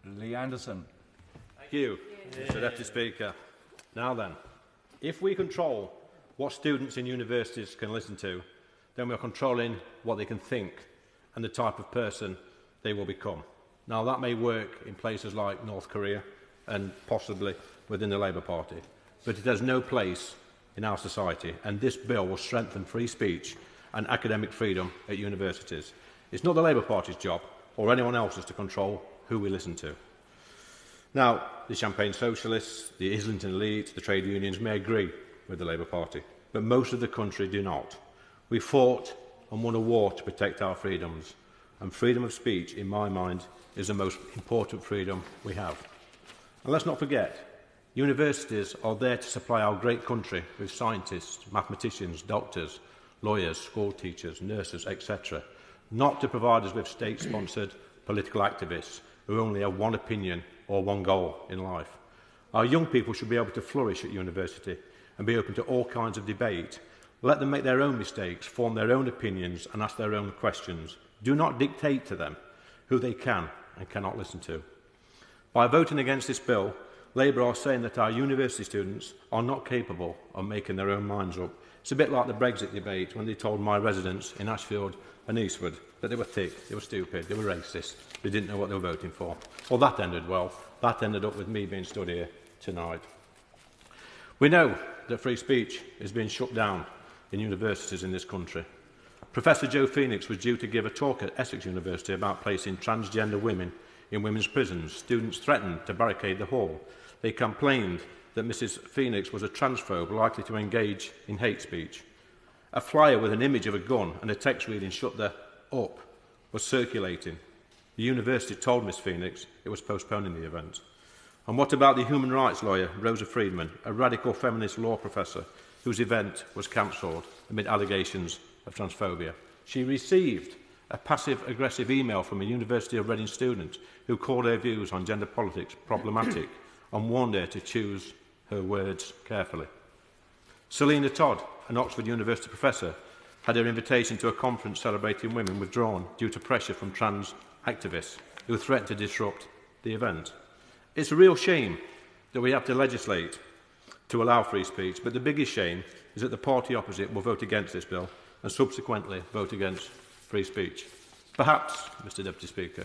Lee Anderson. Thank you, Mr Deputy Speaker. Now then, if we control what students in universities can listen to, then we are controlling what they can think and the type of person they will become. Now, that may work in places like North Korea and possibly within the Labour Party, but it has no place in our society, and this bill will strengthen free speech and academic freedom at universities. It's not the Labour Party's job or anyone else's to control who we listen to. Now, the Champagne Socialists, the Islington elite, the trade unions may agree with the Labour Party, but most of the country do not. We fought and won a war to protect our freedoms, and freedom of speech, in my mind, is the most important freedom we have. And let's not forget, universities are there to supply our great country with scientists, mathematicians, doctors, lawyers, school teachers, nurses, etc., not to provide us with state-sponsored political activists who only have one opinion or one goal in life. Our young people should be able to flourish at university and be open to all kinds of debate. Let them make their own mistakes, form their own opinions and ask their own questions. Do not dictate to them who they can and cannot listen to. By voting against this bill, Labour are saying that our university students are not capable of making their own minds up. It's a bit like the Brexit debate when they told my residents in Ashfield and Eastwood that they were thick, they were stupid, they were racist, they didn't know what they were voting for. Well, that ended well. That ended up with me being stood here tonight. We know that free speech is being shut down in universities in this country. Professor Joe Phoenix was due to give a talk at Essex University about placing transgender women in women's prisons. Students threatened to barricade the hall. They complained that Mrs Phoenix was a transphobe likely to engage in hate speech. A flyer with an image of a gun and a text reading "Shut the up" was circulating. The university told Miss Phoenix it was postponing the event. And what about the human rights lawyer, Rosa Friedman, a radical feminist law professor whose event was cancelled amid allegations of transphobia? She received a passive-aggressive email from a University of Reading student who called her views on gender politics problematic and warned her to choose her words carefully. Selina Todd, an Oxford University professor, had her invitation to a conference celebrating women withdrawn due to pressure from trans activists who threatened to disrupt the event. It's a real shame that we have to legislate to allow free speech, but the biggest shame is that the party opposite will vote against this bill and subsequently vote against free speech. Perhaps, Mr Deputy Speaker,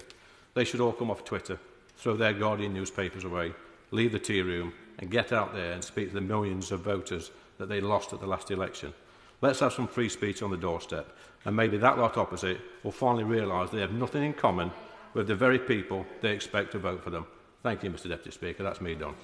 they should all come off Twitter, throw their Guardian newspapers away, leave the tea room and get out there and speak to the millions of voters that they lost at the last election. Let's have some free speech on the doorstep, and maybe that lot opposite will finally realise they have nothing in common with the very people they expect to vote for them. Thank you, Mr Deputy Speaker. That's me done.